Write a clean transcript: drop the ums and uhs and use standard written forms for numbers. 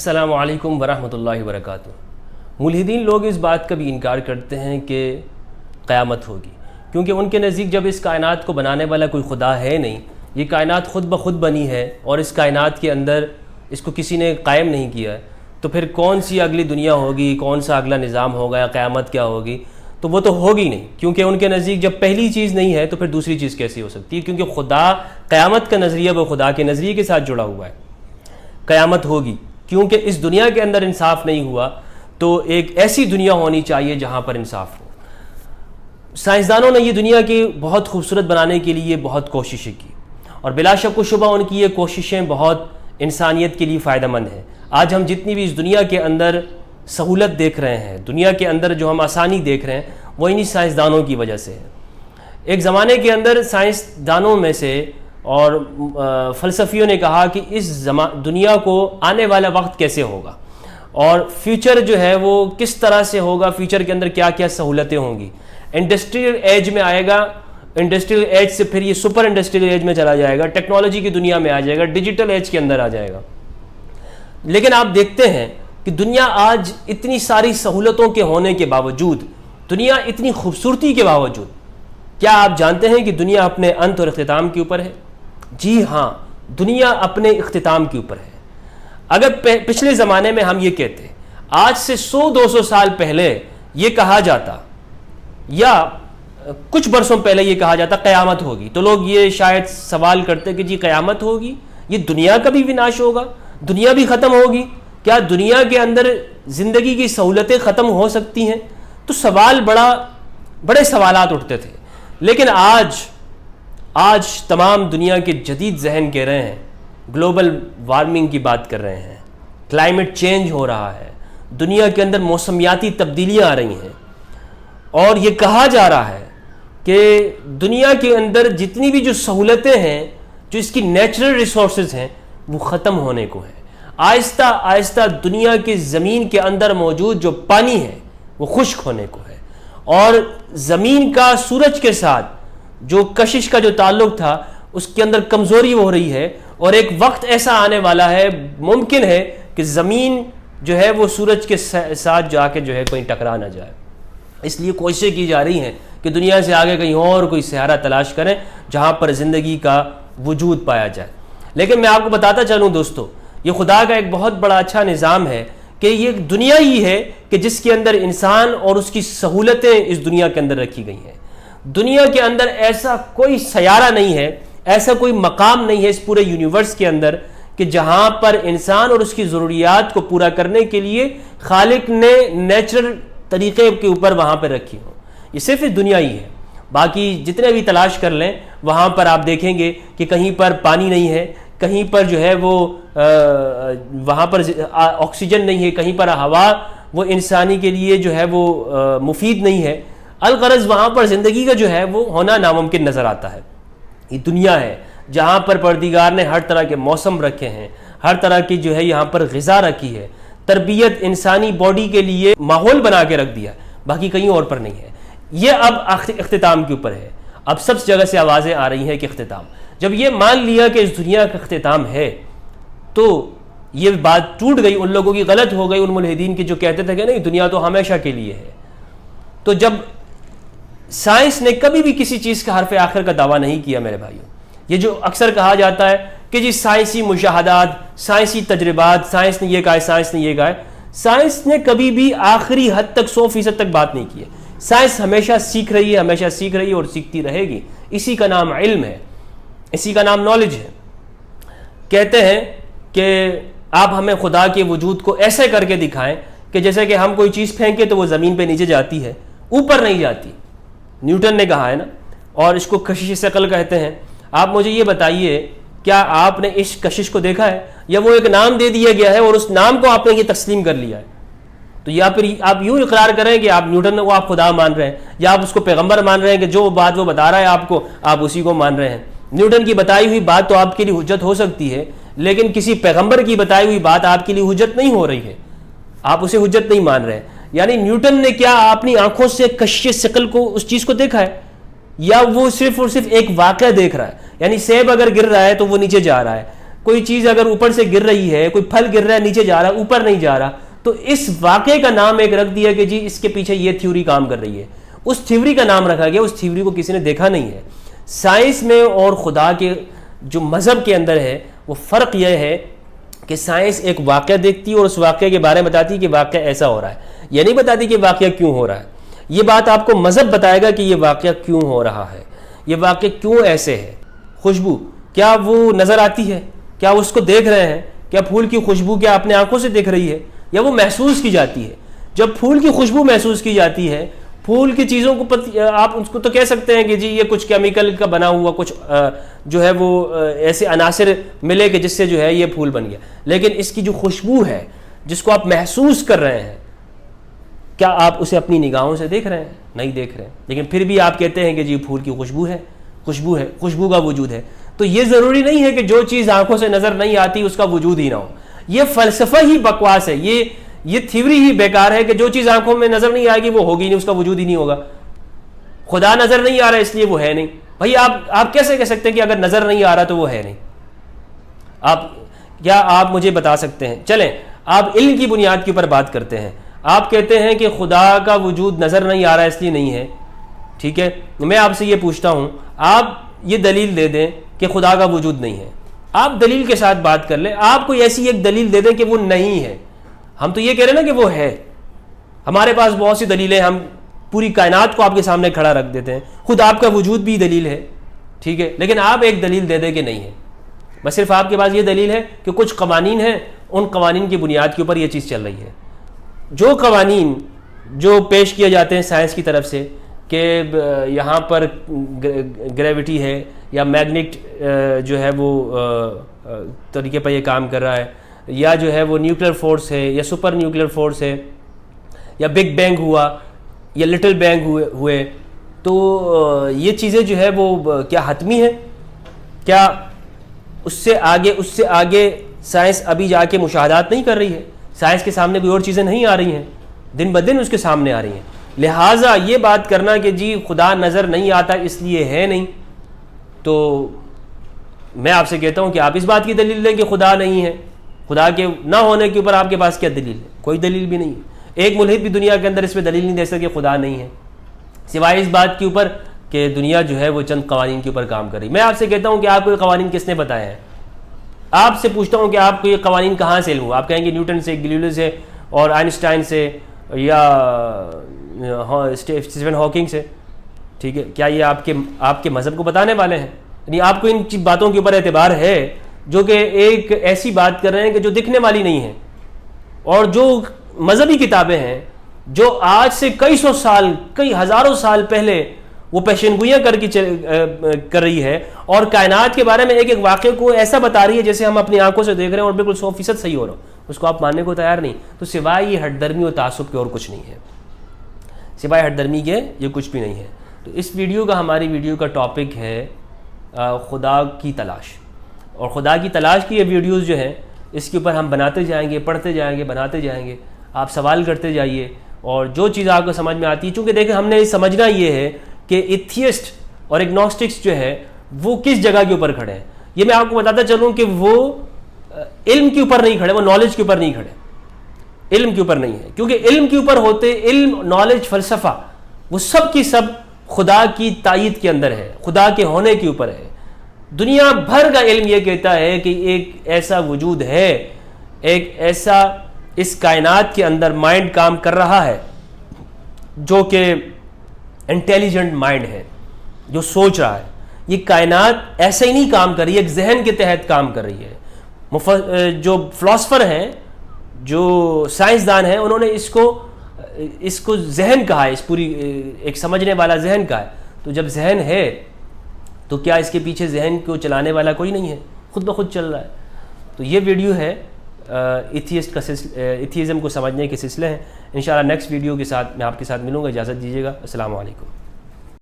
السلام علیکم ورحمۃ اللہ وبرکاتہ۔ ملحدین لوگ اس بات کا بھی انکار کرتے ہیں کہ قیامت ہوگی، کیونکہ ان کے نزدیک جب اس کائنات کو بنانے والا کوئی خدا ہے نہیں، یہ کائنات خود بخود بنی ہے اور اس کائنات کے اندر اس کو کسی نے قائم نہیں کیا ہے، تو پھر کون سی اگلی دنیا ہوگی، کون سا اگلا نظام ہوگا یا قیامت کیا ہوگی؟ تو وہ تو ہوگی نہیں، کیونکہ ان کے نزدیک جب پہلی چیز نہیں ہے تو پھر دوسری چیز کیسی ہو سکتی ہے؟ کیونکہ خدا قیامت کا نظریہ وہ خدا کے نظریے کے ساتھ جڑا ہوا ہے۔ قیامت ہوگی کیونکہ اس دنیا کے اندر انصاف نہیں ہوا، تو ایک ایسی دنیا ہونی چاہیے جہاں پر انصاف ہو۔ سائنسدانوں نے یہ دنیا کی بہت خوبصورت بنانے کے لیے بہت کوششیں کی، اور بلا شک و شبہ ان کی یہ کوششیں بہت انسانیت کے لیے فائدہ مند ہیں۔ آج ہم جتنی بھی اس دنیا کے اندر سہولت دیکھ رہے ہیں، دنیا کے اندر جو ہم آسانی دیکھ رہے ہیں، وہ انہی سائنسدانوں کی وجہ سے ہے۔ ایک زمانے کے اندر سائنسدانوں میں سے اور فلسفیوں نے کہا کہ اس دنیا کو آنے والا وقت کیسے ہوگا اور فیوچر جو ہے وہ کس طرح سے ہوگا، فیوچر کے اندر کیا کیا سہولتیں ہوں گی۔ انڈسٹریل ایج میں آئے گا، انڈسٹریل ایج سے پھر یہ سپر انڈسٹریل ایج میں چلا جائے گا، ٹیکنالوجی کی دنیا میں آ جائے گا، ڈیجیٹل ایج کے اندر آ جائے گا۔ لیکن آپ دیکھتے ہیں کہ دنیا آج اتنی ساری سہولتوں کے ہونے کے باوجود، دنیا اتنی خوبصورتی کے باوجود، کیا آپ جانتے ہیں کہ دنیا اپنے انت اور اختتام کے اوپر ہے؟ جی ہاں، دنیا اپنے اختتام کے اوپر ہے۔ اگر پچھلے زمانے میں ہم یہ کہتے، آج سے 100-200 سال پہلے یہ کہا جاتا، یا کچھ برسوں پہلے یہ کہا جاتا قیامت ہوگی، تو لوگ یہ شاید سوال کرتے کہ جی قیامت ہوگی، یہ دنیا کا بھی وناش ہوگا، دنیا بھی ختم ہوگی، کیا دنیا کے اندر زندگی کی سہولتیں ختم ہو سکتی ہیں؟ تو بڑے سوالات اٹھتے تھے۔ لیکن آج تمام دنیا کے جدید ذہن کہہ رہے ہیں، گلوبل وارمنگ کی بات کر رہے ہیں، کلائمیٹ چینج ہو رہا ہے، دنیا کے اندر موسمیاتی تبدیلیاں آ رہی ہیں، اور یہ کہا جا رہا ہے کہ دنیا کے اندر جتنی بھی جو سہولتیں ہیں، جو اس کی نیچرل ریسورسز ہیں، وہ ختم ہونے کو ہیں۔ آہستہ آہستہ دنیا کی زمین کے اندر موجود جو پانی ہے وہ خشک ہونے کو ہے، اور زمین کا سورج کے ساتھ جو کشش کا جو تعلق تھا اس کے اندر کمزوری ہو رہی ہے، اور ایک وقت ایسا آنے والا ہے، ممکن ہے کہ زمین جو ہے وہ سورج کے ساتھ جا کے جو ہے کوئی ٹکرا نہ جائے۔ اس لیے کوششیں کی جا رہی ہیں کہ دنیا سے آگے کہیں اور کوئی سہارا تلاش کریں جہاں پر زندگی کا وجود پایا جائے۔ لیکن میں آپ کو بتاتا چلوں دوستو، یہ خدا کا ایک بہت بڑا اچھا نظام ہے کہ یہ دنیا ہی ہے کہ جس کے اندر انسان اور اس کی سہولتیں اس دنیا کے اندر رکھی گئی ہیں۔ دنیا کے اندر ایسا کوئی سیارہ نہیں ہے، ایسا کوئی مقام نہیں ہے اس پورے یونیورس کے اندر کہ جہاں پر انسان اور اس کی ضروریات کو پورا کرنے کے لیے خالق نے نیچرل طریقے کے اوپر وہاں پہ رکھی ہو۔ یہ صرف دنیا ہی ہے، باقی جتنے بھی تلاش کر لیں وہاں پر آپ دیکھیں گے کہ کہیں پر پانی نہیں ہے، کہیں پر جو ہے وہ وہاں پر آکسیجن نہیں ہے، کہیں پر ہوا وہ انسانی کے لیے جو ہے وہ مفید نہیں ہے۔ الغرض وہاں پر زندگی کا جو ہے وہ ہونا ناممکن نظر آتا ہے۔ یہ دنیا ہے جہاں پر پروردگار نے ہر طرح کے موسم رکھے ہیں، ہر طرح کی جو ہے یہاں پر غذا رکھی ہے، تربیت انسانی باڈی کے لیے ماحول بنا کے رکھ دیا، باقی کہیں اور پر نہیں ہے۔ یہ اب اختتام کے اوپر ہے۔ اب سب جگہ سے آوازیں آ رہی ہیں کہ اختتام۔ جب یہ مان لیا کہ اس دنیا کا اختتام ہے، تو یہ بات ٹوٹ گئی، ان لوگوں کی غلط ہو گئی، ان ملحدین کی جو کہتے تھے کہ نہیں دنیا تو ہمیشہ کے لیے ہے۔ تو جب سائنس نے کبھی بھی کسی چیز کا حرف آخر کا دعویٰ نہیں کیا میرے بھائیوں، یہ جو اکثر کہا جاتا ہے کہ جی سائنسی مشاہدات، سائنسی تجربات، سائنس نے یہ کہا ہے، سائنس نے یہ کہا ہے، سائنس نے کبھی بھی آخری حد تک 100% تک بات نہیں کی ہے۔ سائنس ہمیشہ سیکھ رہی ہے، ہمیشہ سیکھ رہی ہے اور سیکھتی رہے گی۔ اسی کا نام علم ہے، اسی کا نام نالج ہے۔ کہتے ہیں کہ آپ ہمیں خدا کے وجود کو ایسے کر کے دکھائیں کہ جیسے کہ ہم کوئی چیز پھینکے تو وہ زمین پہ نیچے جاتی ہے، اوپر نہیں جاتی۔ نیوٹن نے کہا ہے نا، اور اس کو کشش ثقل کہتے ہیں۔ آپ مجھے یہ بتائیے، کیا آپ نے اس کشش کو دیکھا ہے، یا وہ ایک نام دے دیا گیا ہے اور اس نام کو آپ نے یہ تسلیم کر لیا ہے؟ تو یا پھر آپ یوں اقرار کریں کہ آپ نیوٹن کو آپ خدا مان رہے ہیں، یا آپ اس کو پیغمبر مان رہے ہیں کہ جو بات وہ بتا رہا ہے آپ کو، آپ اسی کو مان رہے ہیں۔ نیوٹن کی بتائی ہوئی بات تو آپ کے لیے حجت ہو سکتی ہے، لیکن کسی پیغمبر کی بتائی ہوئی بات آپ کے لیے حجت نہیں ہو رہی ہے، آپ اسے حجت نہیں مان رہے ہیں۔ یعنی نیوٹن نے کیا اپنی آنکھوں سے کشش ثقل کو، اس چیز کو دیکھا ہے، یا وہ صرف اور صرف ایک واقعہ دیکھ رہا ہے؟ یعنی سیب اگر گر رہا ہے تو وہ نیچے جا رہا ہے، کوئی چیز اگر اوپر سے گر رہی ہے, کوئی پھل گر رہا ہے نیچے جا رہا ہے, اوپر نہیں جا رہا, تو اس واقعے کا نام ایک رکھ دیا کہ جی اس کے پیچھے یہ تھیوری کام کر رہی ہے. اس تھیوری کا نام رکھا گیا, اس تھیوری کو کسی نے دیکھا نہیں ہے. سائنس میں اور خدا کے جو مذہب کے اندر ہے وہ فرق یہ ہے کہ سائنس ایک واقعہ دیکھتی ہے اور اس واقعے کے بارے میں بتاتی ہے کہ واقعہ ایسا ہو رہا ہے, یہ نہیں بتاتی کہ واقعہ کیوں ہو رہا ہے. یہ بات آپ کو مذہب بتائے گا کہ یہ واقعہ کیوں ہو رہا ہے, یہ واقعہ کیوں ایسے ہے. خوشبو کیا وہ نظر آتی ہے, کیا اس کو دیکھ رہے ہیں, کیا پھول کی خوشبو کیا اپنے آنکھوں سے دیکھ رہی ہے, یا وہ محسوس کی جاتی ہے. جب پھول کی خوشبو محسوس کی جاتی ہے, پھول کی چیزوں کو آپ اس کو تو کہہ سکتے ہیں کہ جی یہ کچھ کیمیکل کا بنا ہوا کچھ جو ہے وہ ایسے عناصر ملے کہ جس سے جو ہے یہ پھول بن گیا, لیکن اس کی جو خوشبو ہے جس کو آپ محسوس کر رہے ہیں, کیا آپ اسے اپنی نگاہوں سے دیکھ رہے ہیں؟ نہیں دیکھ رہے ہیں, لیکن پھر بھی آپ کہتے ہیں کہ جی پھول کی خوشبو ہے, خوشبو ہے, خوشبو کا وجود ہے. تو یہ ضروری نہیں ہے کہ جو چیز آنکھوں سے نظر نہیں آتی اس کا وجود ہی نہ ہو. یہ فلسفہ ہی بکواس ہے, یہ تھیوری ہی بیکار ہے کہ جو چیز آنکھوں میں نظر نہیں آئے گی وہ ہوگی نہیں, اس کا وجود ہی نہیں ہوگا. خدا نظر نہیں آ رہا اس لیے وہ ہے نہیں. بھائی آپ کیسے کہہ سکتے ہیں کہ اگر نظر نہیں آ رہا تو وہ ہے نہیں؟ آپ مجھے بتا سکتے ہیں؟ چلیں آپ علم کی بنیاد کے اوپر بات کرتے ہیں. آپ کہتے ہیں کہ خدا کا وجود نظر نہیں آ رہا اس لیے نہیں ہے, ٹھیک ہے. میں آپ سے یہ پوچھتا ہوں, آپ یہ دلیل دے دیں کہ خدا کا وجود نہیں ہے. آپ دلیل کے ساتھ بات کر لیں, آپ کوئی ایسی ایک دلیل دے دیں کہ وہ نہیں ہے. ہم تو یہ کہہ رہے ہیں نا کہ وہ ہے. ہمارے پاس بہت سی دلیلیں, ہم پوری کائنات کو آپ کے سامنے کھڑا رکھ دیتے ہیں, خود آپ کا وجود بھی دلیل ہے, ٹھیک ہے, لیکن آپ ایک دلیل دے دیں کہ نہیں ہے. بس صرف آپ کے پاس یہ دلیل ہے کہ کچھ قوانین ہیں, ان قوانین کی بنیاد کے اوپر یہ چیز چل رہی ہے. جو قوانین جو پیش کیے جاتے ہیں سائنس کی طرف سے کہ یہاں پر گریوٹی ہے یا میگنیٹ جو ہے وہ طریقے پر یہ کام کر رہا ہے, یا جو ہے وہ نیوکلیر فورس ہے یا سپر نیوکلیر فورس ہے, یا بگ بینگ ہوا یا لٹل بینگ ہوئے, تو یہ چیزیں جو ہے وہ کیا حتمی ہے؟ کیا اس سے آگے سائنس ابھی جا کے مشاہدات نہیں کر رہی ہے؟ سائنس کے سامنے کوئی اور چیزیں نہیں آ رہی ہیں, دن بدن اس کے سامنے آ رہی ہیں. لہٰذا یہ بات کرنا کہ جی خدا نظر نہیں آتا اس لیے ہے نہیں, تو میں آپ سے کہتا ہوں کہ آپ اس بات کی دلیل دیں کہ خدا نہیں ہے. خدا کے نہ ہونے کے اوپر آپ کے پاس کیا دلیل ہے؟ کوئی دلیل بھی نہیں ہے. ایک ملحد بھی دنیا کے اندر اس پہ دلیل نہیں دے سکتا کہ خدا نہیں ہے, سوائے اس بات کے اوپر کہ دنیا جو ہے وہ چند قوانین کے اوپر کام کر رہی. میں آپ سے کہتا ہوں کہ آپ کو یہ قوانین کس نے بتائے ہیں؟ آپ سے پوچھتا ہوں کہ آپ کو یہ قوانین کہاں سے علم ہوا؟ آپ کہیں گے نیوٹن سے, گلیلیو سے, اور آئنسٹائن سے, یا اسٹیفن ہاکنگ سے, ٹھیک ہے. کیا یہ آپ کے مذہب کو بتانے والے ہیں؟ یعنی آپ کو ان باتوں کے اوپر اعتبار ہے جو کہ ایک ایسی بات کر رہے ہیں کہ جو دکھنے والی نہیں ہے, اور جو مذہبی کتابیں ہیں جو آج سے کئی سو سال, کئی ہزاروں سال پہلے وہ پیشنگوئیاں کر رہی ہے, اور کائنات کے بارے میں ایک ایک واقعے کو ایسا بتا رہی ہے جیسے ہم اپنی آنکھوں سے دیکھ رہے ہیں اور بالکل 100% صحیح ہو رہا ہو, اس کو آپ ماننے کو تیار نہیں. تو سوائے یہ ہٹ درمی اور تعصب کے اور کچھ نہیں ہے, سوائے ہٹ درمی کے یہ کچھ بھی نہیں ہے. تو اس ویڈیو کا, ہماری ویڈیو کا ٹاپک ہے خدا کی تلاش, اور خدا کی تلاش کی یہ ویڈیوز جو ہیں اس کے اوپر ہم بناتے جائیں گے, پڑھتے جائیں گے, بناتے جائیں گے. آپ سوال کرتے جائیے, اور جو چیز آپ کو سمجھ میں آتی ہے, چونکہ دیکھیں ہم نے سمجھنا یہ ہے کہ ایتھیسٹ اور ایگنوسٹکس جو ہے وہ کس جگہ کے اوپر کھڑے ہیں. یہ میں آپ کو بتاتا چلوں کہ وہ علم کے اوپر نہیں کھڑے, وہ نالج کے اوپر نہیں کھڑے, علم کے اوپر نہیں ہے. کیونکہ علم کے اوپر ہوتے, علم, نالج, فلسفہ, وہ سب کی سب خدا کی تائید کے اندر ہے, خدا کے ہونے کے اوپر ہے. دنیا بھر کا علم یہ کہتا ہے کہ ایک ایسا وجود ہے, ایک ایسا اس کائنات کے اندر مائنڈ کام کر رہا ہے جو کہ انٹیلیجنٹ مائنڈ ہے, جو سوچ رہا ہے. یہ کائنات ایسے ہی نہیں کام کر رہی ہے, ایک ذہن کے تحت کام کر رہی ہے. جو فلاسفر ہیں, جو سائنسدان ہیں, انہوں نے اس کو ذہن کہا ہے, اس پوری ایک سمجھنے والا ذہن کہا ہے. تو جب ذہن ہے تو کیا اس کے پیچھے ذہن کو چلانے والا کوئی نہیں ہے؟ خود بخود چل رہا ہے. تو یہ ویڈیو ہے ایتھیزم کو سمجھنے کے سلسلے ہیں. انشاءاللہ نیکسٹ ویڈیو کے ساتھ میں آپ کے ساتھ ملوں گا. اجازت دیجیے گا. السلام علیکم.